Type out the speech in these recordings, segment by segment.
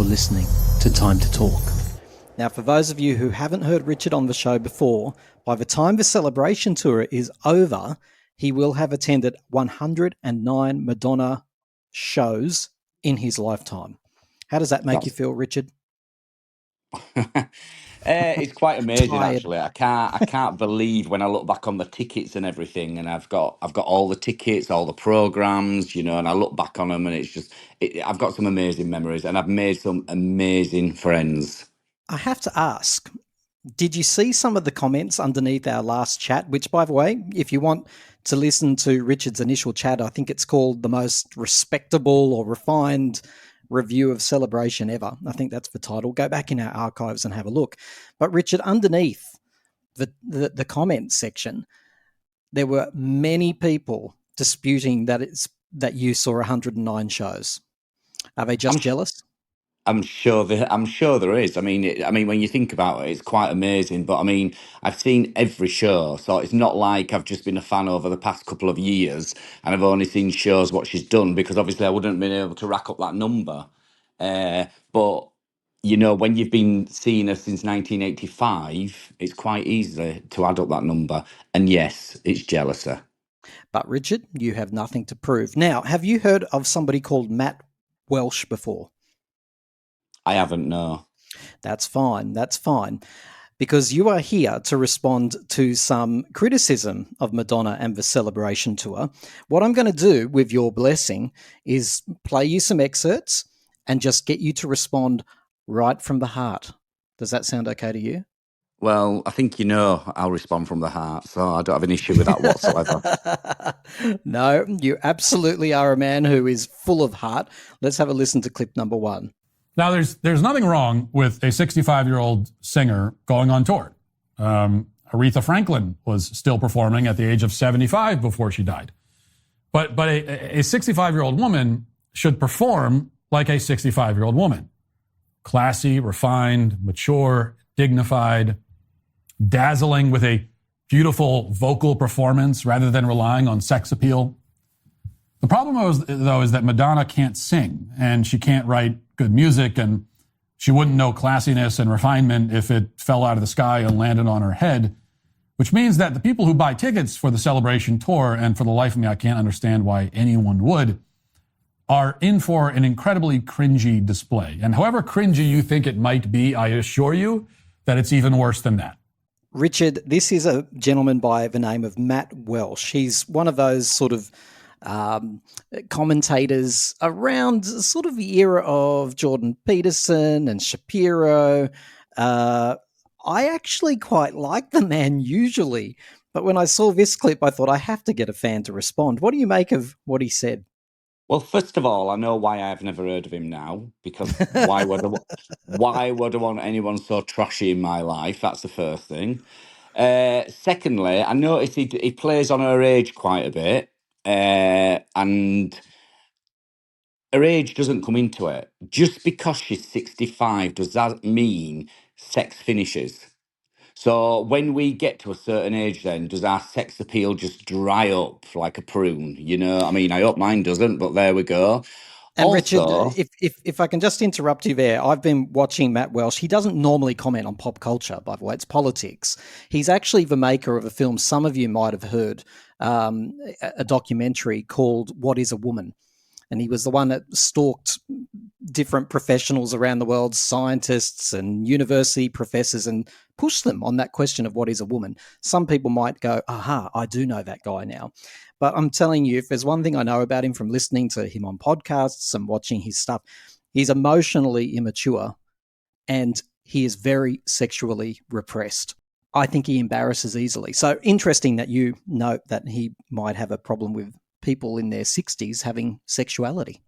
listening to Time to Talk. Now, for those of you who haven't heard Richard on the show before, by the time the celebration tour is over, he will have attended 109 Madonna shows in his lifetime. How does that make you feel, Richard? It's quite amazing, Tired. actually. I can't believe when I look back on the tickets and everything, and I've got all the tickets, all the programs, and I look back on them, and it's just I've got some amazing memories, and I've made some amazing friends. I have to ask, did you see some of the comments underneath our last chat? Which, by the way, if you want to listen to Richard's initial chat, I think it's called The Most Respectable or Refined Review of Celebration Ever. I think that's the title. Go back in our archives and have a look. But Richard, underneath the comment section, there were many people disputing that you saw 109 shows. Are they just jealous? I'm sure there is. I mean, when you think about it, it's quite amazing. But I mean, I've seen every show, so it's not like I've just been a fan over the past couple of years, and I've only seen shows what she's done, because obviously I wouldn't have been able to rack up that number. But when you've been seeing her since 1985, it's quite easy to add up that number. And yes, it's jealousy. But Richard, you have nothing to prove. Now, have you heard of somebody called Matt Walsh before? I haven't, no. That's fine. Because you are here to respond to some criticism of Madonna and the celebration tour. What I'm going to do, with your blessing, is play you some excerpts and just get you to respond right from the heart. Does that sound okay to you? Well, I think I'll respond from the heart, so I don't have an issue with that whatsoever. No, you absolutely are a man who is full of heart. Let's have a listen to clip number 1. Now, there's nothing wrong with a 65-year-old singer going on tour. Aretha Franklin was still performing at the age of 75 before she died. But a 65-year-old woman should perform like a 65-year-old woman. Classy, refined, mature, dignified, dazzling with a beautiful vocal performance rather than relying on sex appeal. The problem, though, is that Madonna can't sing, and she can't write good music, and she wouldn't know classiness and refinement if it fell out of the sky and landed on her head, which means that the people who buy tickets for the celebration tour, and for the life of me, I can't understand why anyone would, are in for an incredibly cringy display. And however cringy you think it might be, I assure you that it's even worse than that. Richard, this is a gentleman by the name of Matt Walsh. He's one of those sort of commentators around sort of the era of Jordan Peterson and Shapiro. I actually quite like the man usually, but when I saw this clip, I thought I have to get a fan to respond. What do you make of what he said? Well, first of all, I know why I've never heard of him now, because why would I want anyone so trashy in my life? That's the first thing. Secondly, I noticed he plays on her age quite a bit, and her age doesn't come into it. Just because she's 65, does that mean sex finishes? So when we get to a certain age, then does our sex appeal just dry up like a prune? I hope mine doesn't, but there we go. And Also, Richard, if I can just interrupt you there, I've been watching Matt Walsh. He doesn't normally comment on pop culture, by the way. It's politics. He's actually the maker of a film some of you might have heard, a documentary called What is a Woman? And he was the one that stalked different professionals around the world, scientists and university professors, and pushed them on that question of what is a woman. Some people might go, aha, I do know that guy now. But I'm telling you, if there's one thing I know about him from listening to him on podcasts and watching his stuff, he's emotionally immature and he is very sexually repressed. I think he embarrasses easily. So interesting that you note that he might have a problem with people in their 60s having sexuality.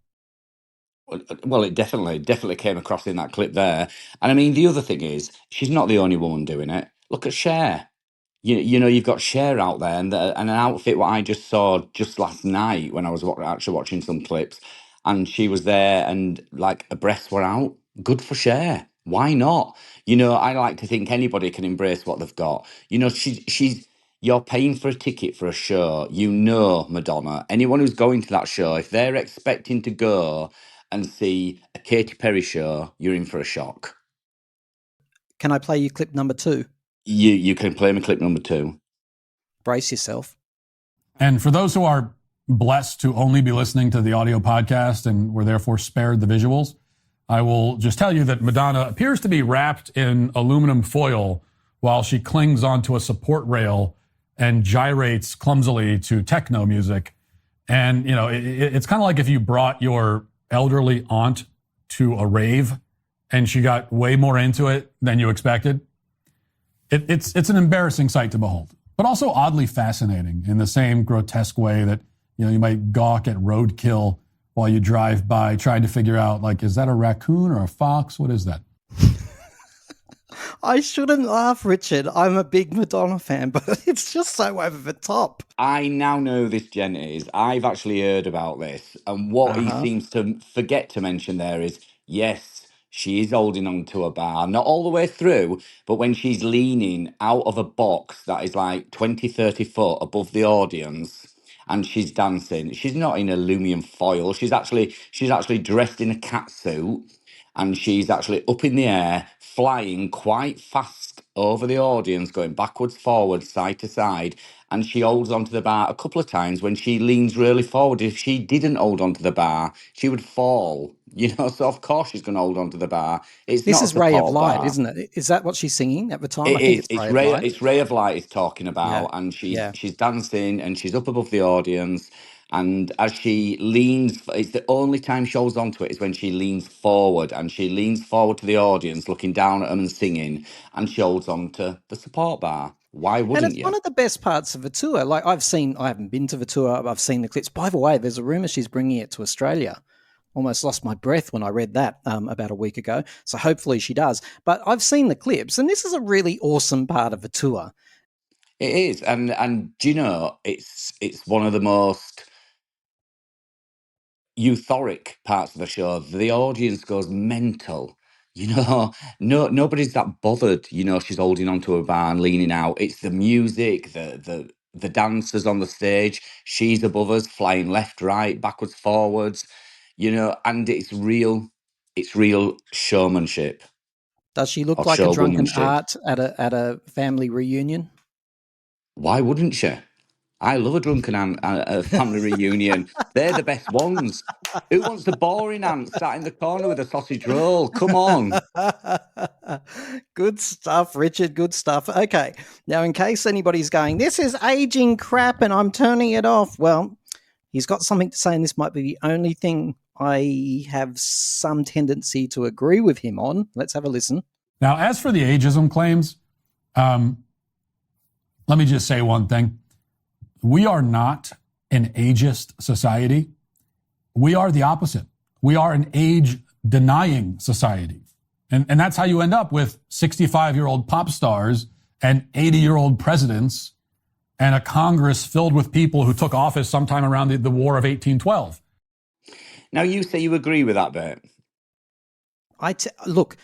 well, it definitely came across in that clip there. And I mean, the other thing is, she's not the only woman doing it. Look at Cher. You've got Cher out there, and an outfit what I just saw just last night when I was actually watching some clips, and she was there, and like her breasts were out. Good for Cher. Why not? I like to think anybody can embrace what they've got. She's you're paying for a ticket for a show. Madonna. Anyone who's going to that show, if they're expecting to go and see a Katy Perry show, you're in for a shock. Can I play you clip number 2? You can play me clip number 2. Brace yourself. And for those who are blessed to only be listening to the audio podcast and were therefore spared the visuals, I will just tell you that Madonna appears to be wrapped in aluminum foil while she clings onto a support rail and gyrates clumsily to techno music. And, you know, it's kind of like if you brought your elderly aunt to a rave and she got way more into it than you expected. It's an embarrassing sight to behold, but also oddly fascinating in the same grotesque way that, you know, you might gawk at roadkill while you drive by trying to figure out, like, is that a raccoon or a fox? What is that? I shouldn't laugh, Richard. I'm a big Madonna fan, but it's just so over the top. I now know who this gent is. I've actually heard about this. And what he seems to forget to mention there is, yes, she is holding on to a bar, not all the way through, but when she's leaning out of a box that is like 20, 30 foot above the audience and she's dancing. She's not in aluminum foil. She's actually dressed in a cat suit and she's actually up in the air, flying quite fast over the audience, going backwards, forwards, side to side. And she holds onto the bar a couple of times when she leans really forward. If she didn't hold onto the bar, she would fall. You know, so of course she's going to hold onto the bar. It's This not is a Ray of support Light, bar. isn't it? Is that what she's singing at the time? It I think is. it's Ray of Light. It's Ray of Light is talking about, Yeah, and yeah. she's dancing and she's up above the audience. And as she leans, it's the only time she holds onto it is when she leans forward, and she leans forward to the audience, looking down at them and singing, and she holds onto the support bar. Why And wouldn't it's you? one of the best parts of the tour. Like I haven't been to the tour. I've seen the clips. By the way, there's a rumor she's bringing it to Australia. Almost lost my breath when I read that about a week ago. So hopefully she does. But I've seen the clips, and this is a really awesome part of the tour. It is, and do you know, it's one of the most euphoric parts of the show. The audience goes mental. You know, nobody's that bothered. You know, she's holding onto a bar and leaning out. It's the music, the dancers on the stage. She's above us, flying left, right, backwards, forwards. You know, and it's real. It's real showmanship Does she look or like a drunken showwomanship. art at a family reunion? Why wouldn't she? I love a drunken ant at a family reunion. They're the best ones. Who wants the boring ant sat in the corner with a sausage roll? Come on. Good stuff, Richard. Good stuff. Okay. Now, in case anybody's going, this is aging crap and I'm turning it off. Well, he's got something to say, and this might be the only thing I have some tendency to agree with him on. Let's have a listen. Now, as for the ageism claims, let me just say one thing. We are not an ageist society. We are the opposite. We are an age-denying society. And that's how you end up with 65-year-old pop stars and 80-year-old presidents and a Congress filled with people who took office sometime around the War of 1812. Now, you say you agree with that bit. Look,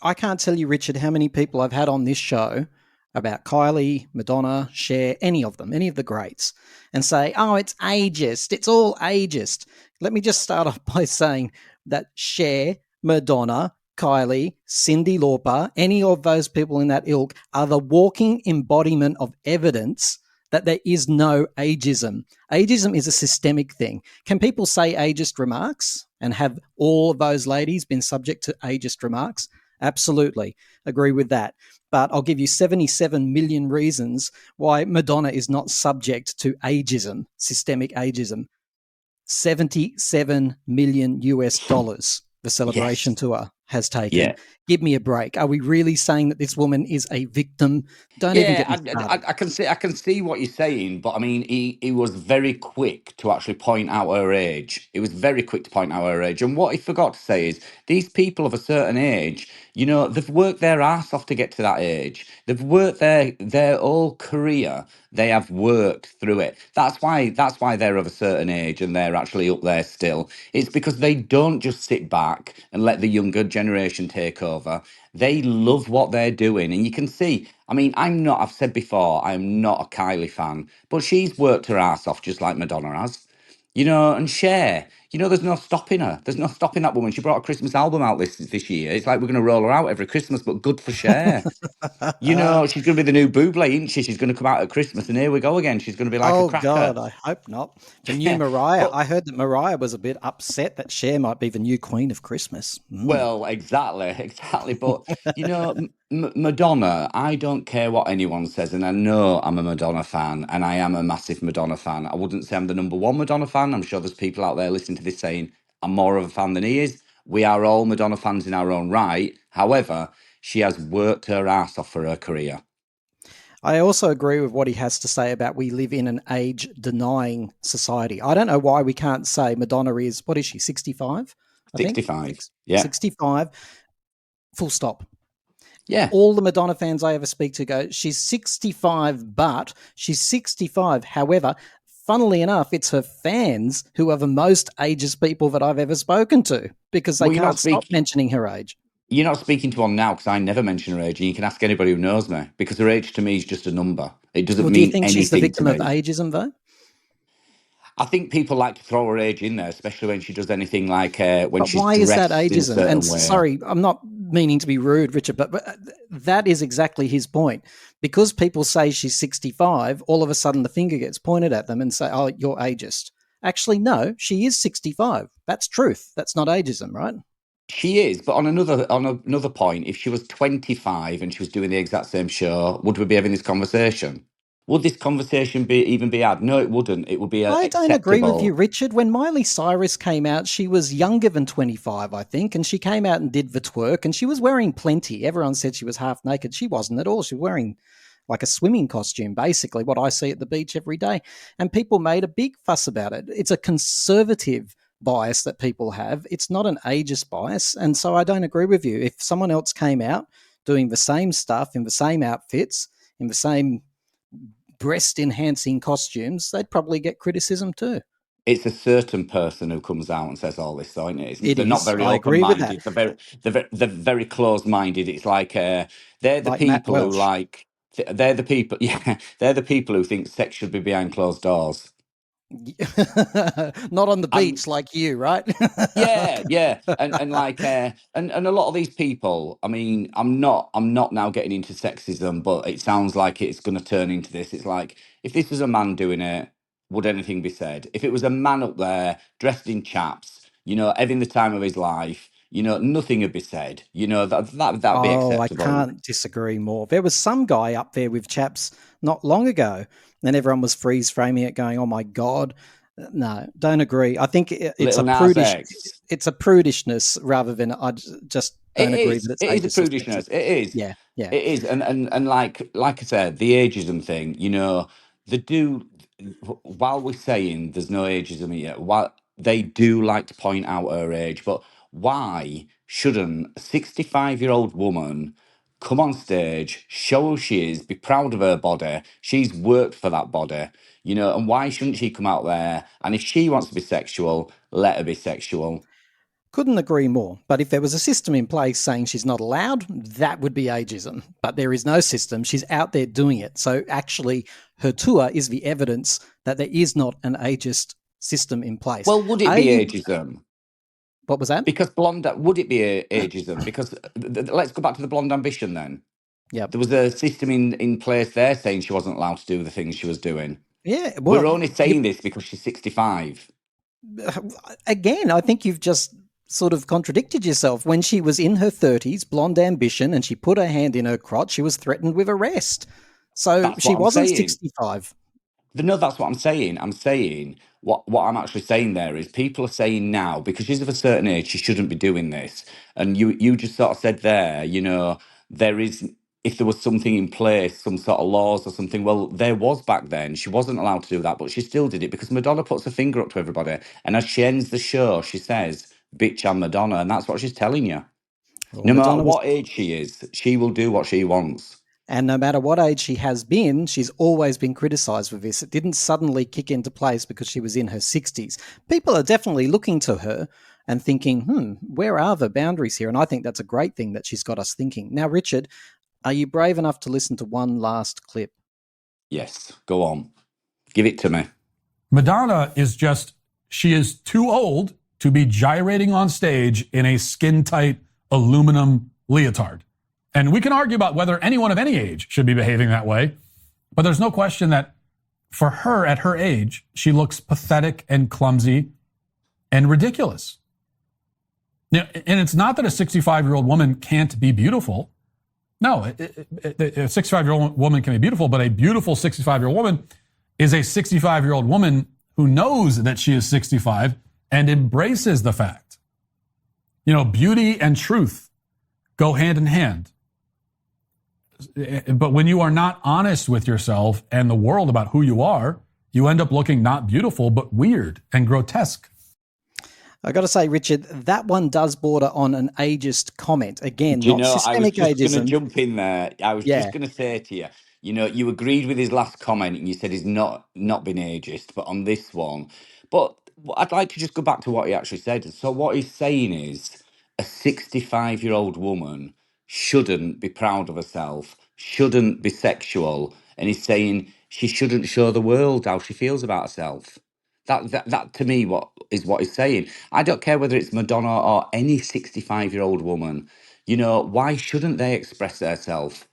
I can't tell you, Richard, how many people I've had on this show about Kylie, Madonna, Cher, any of them, any of the greats, and say, oh, it's ageist. It's all ageist. Let me just start off by saying that Cher, Madonna, Kylie, Cyndi Lauper, any of those people in that ilk are the walking embodiment of evidence that there is no ageism. Ageism is a systemic thing. Can people say ageist remarks and have all of those ladies been subject to ageist remarks? Absolutely. Agree with that. But I'll give you 77 million reasons why Madonna is not subject to ageism, systemic ageism. 77 million US dollars the celebration tour has taken. Yeah. Give me a break. Are we really saying that this woman is a victim? Don't even get me started. I can see what you're saying, but I mean, he was very quick to actually point out her age. He was very quick to point out her age. And what he forgot to say is these people of a certain age, you know, they've worked their ass off to get to that age. They've worked their whole career. They have worked through it. That's why they're of a certain age and they're actually up there still. It's because they don't just sit back and let the younger generation take over. They love what they're doing. And you can see, I mean, I've said before, I'm not a Kylie fan, but she's worked her ass off just like Madonna has. you know, and share. You know, there's no stopping her. There's no stopping that woman. She brought a Christmas album out this year. It's like we're going to roll her out every Christmas, but good for Cher. You know, she's going to be the new Bublé, isn't she? She's going to come out at Christmas, and here we go again. She's going to be like a Oh cracker. God, I hope not. The new Mariah. But I heard that Mariah was a bit upset that Cher might be the new queen of Christmas. well, exactly. But you know, Madonna. I don't care what anyone says, and I know I'm a Madonna fan, and I am a massive Madonna fan. I wouldn't say I'm the number one Madonna fan. I'm sure there's people out there listening to this saying I'm more of a fan than he is. We are all Madonna fans in our own right. However, she has worked her ass off for her career. I also agree with what he has to say about we live in an age denying society. I don't know why we can't say Madonna is, what is she, 65? I think 65. Yeah. 65. Full stop. Yeah. All the Madonna fans I ever speak to go, she's 65, but she's 65. However, funnily enough, it's her fans who are the most ageist people that I've ever spoken to because they can't stop mentioning her age. You're not speaking to one now because I never mention her age, and you can ask anybody who knows me because her age to me is just a number. It doesn't mean anything. Do you think she's the victim of ageism, though? I think people like to throw her age in there, especially when she does anything like when she's why is that dressed in a ageism? certain And way. sorry, I'm not meaning to be rude, Richard, but that is exactly his point. Because people say she's 65, all of a sudden the finger gets pointed at them and say, "Oh, you're ageist." Actually, no, she is 65. That's truth. That's not ageism, right? She is, but on another point, if she was 25 and she was doing the exact same show, would we be having this conversation? Would this conversation even be had? No, it wouldn't. It would be I acceptable. don't agree with you, Richard. When Miley Cyrus came out, she was younger than 25, I think, and she came out and did the twerk, and she was wearing plenty. Everyone said she was half naked. She wasn't at all. She was wearing like a swimming costume, basically, what I see at the beach every day. And people made a big fuss about it. It's a conservative bias that people have. It's not an ageist bias. And so I don't agree with you. If someone else came out doing the same stuff in the same outfits, in the same breast enhancing costumes, they'd probably get criticism too. It's a certain person who comes out and says all this, though, isn't it? They're not very open-minded. They're very closed-minded. It's like they're the like people who Matt Walsh. they're the people. Yeah, they're the people who think sex should be behind closed doors. Not on the beach like you, right? yeah, and like and a lot of these people. I mean, I'm not now getting into sexism, but it sounds like it's going to turn into this. It's like if this was a man doing it, would anything be said? If it was a man up there dressed in chaps, you know, having the time of his life, you know, nothing would be said. You know, that'd be acceptable. I can't disagree more. There was some guy up there with chaps not long ago, and everyone was freeze framing it, going, "Oh my god." No, don't agree. I think it's a prudishness rather than I just don't agree that it's it is a prudishness. It is. Yeah. It is. And like I said, the ageism thing, you know, while we're saying there's no ageism yet, while they do like to point out her age, but why shouldn't a 65-year-old woman come on stage, show who she is, be proud of her body? She's worked for that body. You know, and why shouldn't she come out there? And if she wants to be sexual, let her be sexual. Couldn't agree more. But if there was a system in place saying she's not allowed, that would be ageism. But there is no system. She's out there doing it. So actually, her tour is the evidence that there is not an ageist system in place. Well, would it be ageism? What was that? Because would it be ageism? Because let's go back to the Blonde Ambition then. Yeah, there was a system in place there saying she wasn't allowed to do the things she was doing. Yeah, well, we're only saying this because she's 65. Again, I think you've just sort of contradicted yourself. When she was in her 30s, Blonde Ambition, and she put her hand in her crotch, she was threatened with arrest. So she wasn't 65. No, that's what I'm saying. I'm saying what I'm actually saying there is people are saying now, because she's of a certain age, she shouldn't be doing this. And you just sort of said there, you know, if there was something in place, some sort of laws or something, well, there was back then. She wasn't allowed to do that, but she still did it because Madonna puts her finger up to everybody. And as she ends the show, she says, "Bitch, I'm Madonna." And that's what she's telling you. Well, no matter what age she is, she will do what she wants. And no matter what age she has been, she's always been criticised for this. It didn't suddenly kick into place because she was in her 60s. People are definitely looking to her and thinking, where are the boundaries here? And I think that's a great thing that she's got us thinking. Now, Richard, are you brave enough to listen to one last clip? Yes, go on. Give it to me. Madonna is just she is too old to be gyrating on stage in a skin-tight aluminum leotard. And we can argue about whether anyone of any age should be behaving that way, but there's no question that for her, at her age, she looks pathetic and clumsy and ridiculous. Now, and it's not that a 65-year-old woman can't be beautiful. No, a 65-year-old woman can be beautiful, but a beautiful 65-year-old woman is a 65-year-old woman who knows that she is 65 and embraces the fact. Beauty and truth go hand in hand. But when you are not honest with yourself and the world about who you are, you end up looking not beautiful, but weird and grotesque. I got to say, Richard, that one does border on an ageist comment. Again, not systemic I was just ageism. going to jump in there. I was just going to say to you, you agreed with his last comment and you said he's not been ageist, but on this one. But I'd like to just go back to what he actually said. So what he's saying is a 65-year-old woman shouldn't be proud of herself, shouldn't be sexual, and he's saying she shouldn't show the world how she feels about herself. That to me what he's saying. I don't care whether it's Madonna or any 65-year-old woman. Why shouldn't they express themselves?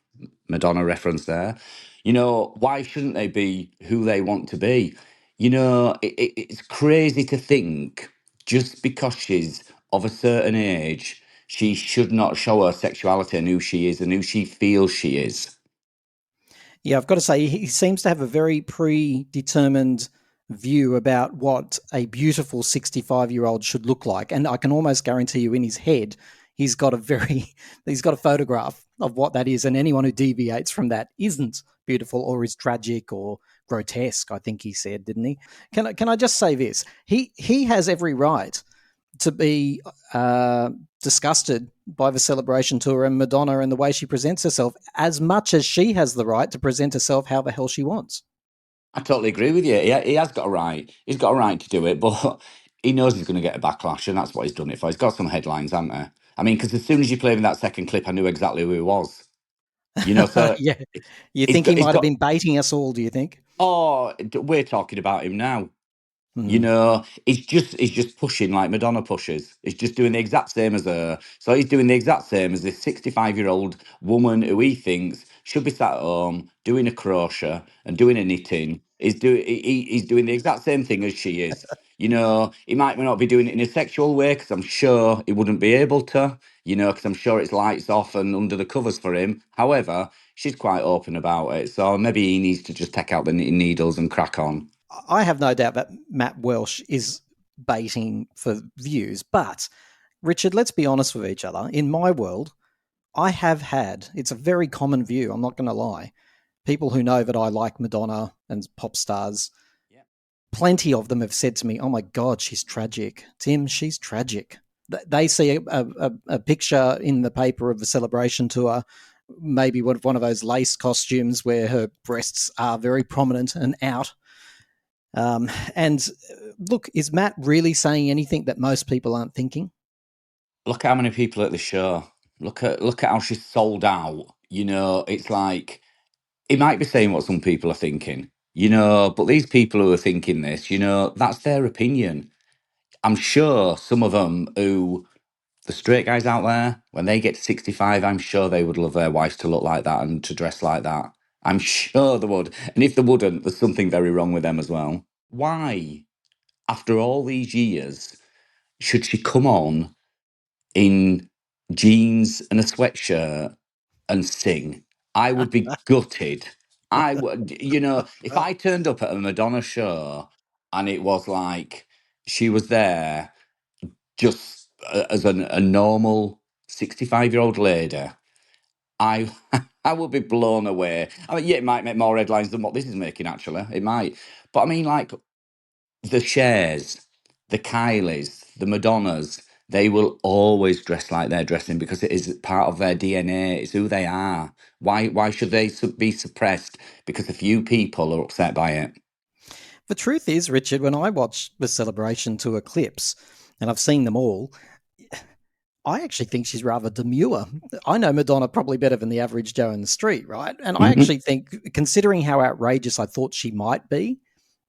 Madonna reference there. Why shouldn't they be who they want to be? It's crazy to think just because she's of a certain age, she should not show her sexuality and who she is and who she feels she is. Yeah, I've got to say, he seems to have a very predetermined view about what a beautiful 65-year-old should look like. And I can almost guarantee you in his head, he's got a photograph of what that is. And anyone who deviates from that isn't beautiful or is tragic or grotesque, I think he said, didn't he? Can I just say this? He has every right to be disgusted by the celebration tour and Madonna and the way she presents herself, as much as she has the right to present herself how the hell she wants. I totally agree with you. He has got a right. He's got a right to do it, but he knows he's going to get a backlash, and that's what he's done it for. He's got some headlines, hasn't he? I mean, because as soon as you played me that second clip, I knew exactly who he was. So yeah. You think he might have been baiting us all, do you think? Oh, we're talking about him now. He's just pushing like Madonna pushes. He's just doing the exact same as her. So he's doing the exact same as this 65-year-old woman who he thinks should be sat at home doing a crochet and doing a knitting. He's doing the exact same thing as she is. He might not be doing it in a sexual way because I'm sure he wouldn't be able to. Because I'm sure it's lights off and under the covers for him. However, she's quite open about it. So maybe he needs to just take out the knitting needles and crack on. I have no doubt that Matt Walsh is baiting for views. But, Richard, let's be honest with each other. In my world, I have had, it's a very common view, I'm not going to lie, people who know that I like Madonna and pop stars, plenty of them have said to me, oh my God, she's tragic. Tim, she's tragic. They see a picture in the paper of the celebration tour, maybe one of those lace costumes where her breasts are very prominent and out. And look, is Matt really saying anything that most people aren't thinking? Look how many people at the show. Look at how she's sold out. It's like he might be saying what some people are thinking. But these people who are thinking this, that's their opinion. I'm sure some of them the straight guys out there, when they get to 65, I'm sure they would love their wives to look like that and to dress like that. I'm sure they would. And if they wouldn't, there's something very wrong with them as well. Why, after all these years, should she come on in jeans and a sweatshirt and sing? I would be gutted. I would, if I turned up at a Madonna show and it was like she was there just as a normal 65-year-old lady, I I would be blown away. I mean, yeah, it might make more headlines than what this is making, actually. It might. But I mean, like, the Chers, the Kylies, the Madonnas, they will always dress like they're dressing because it is part of their DNA. It's who they are. Why should they be suppressed because a few people are upset by it? The truth is, Richard, when I watch the celebration tour clips, and I've seen them all, I actually think she's rather demure. I know Madonna probably better than the average Joe in the street, right? And I actually think, considering how outrageous I thought she might be,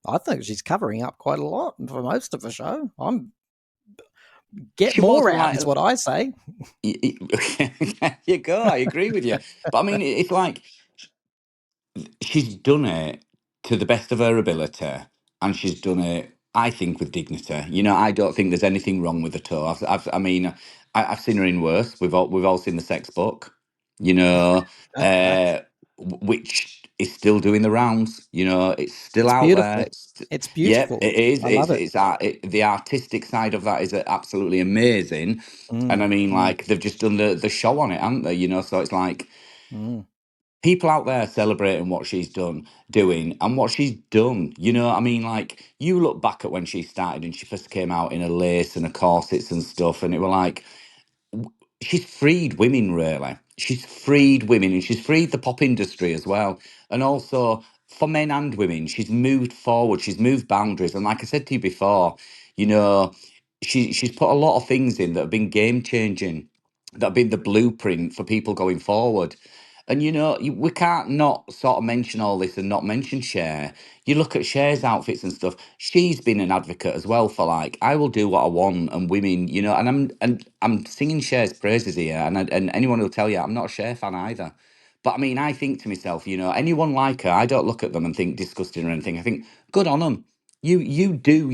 I think she's covering up quite a lot for most of the show. Get She more wasn't out like is what I say. there you go. I agree with you, but I mean, it's like she's done it to the best of her ability, and she's done it, I think, with dignity. You know, I don't think there's anything wrong with her. I mean, I've seen her in worse. We've all seen the Sex Book, you know, which is still doing the rounds. You know, it's still It's out there. beautiful. It's Yep, beautiful. it is. I love it. The artistic side of that is absolutely amazing. And I Mm, mean, mm, like they've just done the show on it, haven't they? You know, so it's like mm. people out there celebrating what she's doing and what she's done. You know, I mean, like you look back at when she started and she first came out in a lace and a corsets and stuff, and it were like she's freed women, really. She's freed women, and she's freed the pop industry as well. And also for men and women, she's moved forward, she's moved boundaries. And like I said to you before, you know, she's put a lot of things in that have been game changing, that have been the blueprint for people going forward. And you know, we can't not sort of mention all this and not mention Cher. You look at Cher's outfits and stuff. She's been an advocate as well for like, I will do what I want, and women, you know. And I'm singing Cher's praises here, and anyone will tell you I'm not a Cher fan either. But I mean, I think to myself, you know, anyone like her, I don't look at them and think disgusting or anything. I think good on them. You do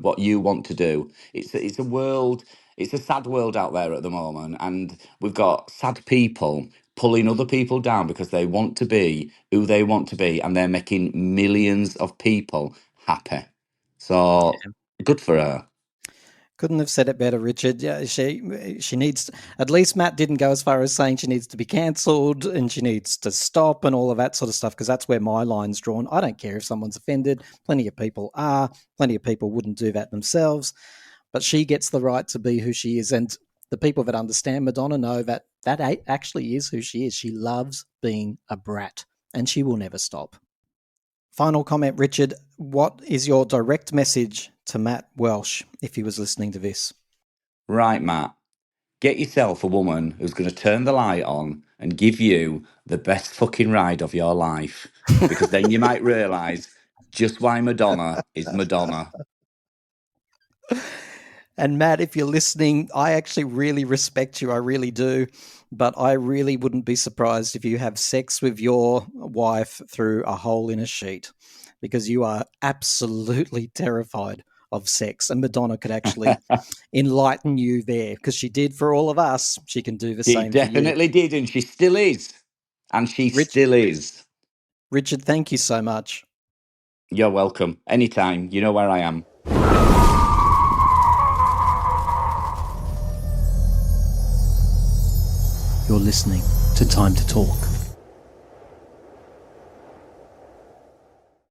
what you want to do. It's a world. It's a sad world out there at the moment, and we've got sad people pulling other people down because they want to be who they want to be, and they're making millions of people happy. So good for her. Couldn't have said it better, Richard. Yeah, she needs. At least Matt didn't go as far as saying she needs to be cancelled and she needs to stop and all of that sort of stuff, because that's where my line's drawn. I don't care if someone's offended. Plenty of people are. Plenty of people wouldn't do that themselves. But she gets the right to be who she is, and the people that understand Madonna know that actually is who she is. She loves being a brat, and she will never stop. Final comment, Richard. What is your direct message to Matt Walsh if he was listening to this? Right, Matt. Get yourself a woman who's going to turn the light on and give you the best fucking ride of your life, because then you might realise just why Madonna is Madonna. And Matt, if you're listening, I actually really respect you. I really do. But I really wouldn't be surprised if you have sex with your wife through a hole in a sheet, because you are absolutely terrified of sex. And Madonna could actually enlighten you there, because she did for all of us. She can do the She same for you. definitely did, and she still is. And she still is. Richard, thank you so much. You're welcome. Anytime. You know where I am. You're listening to Time to Talk.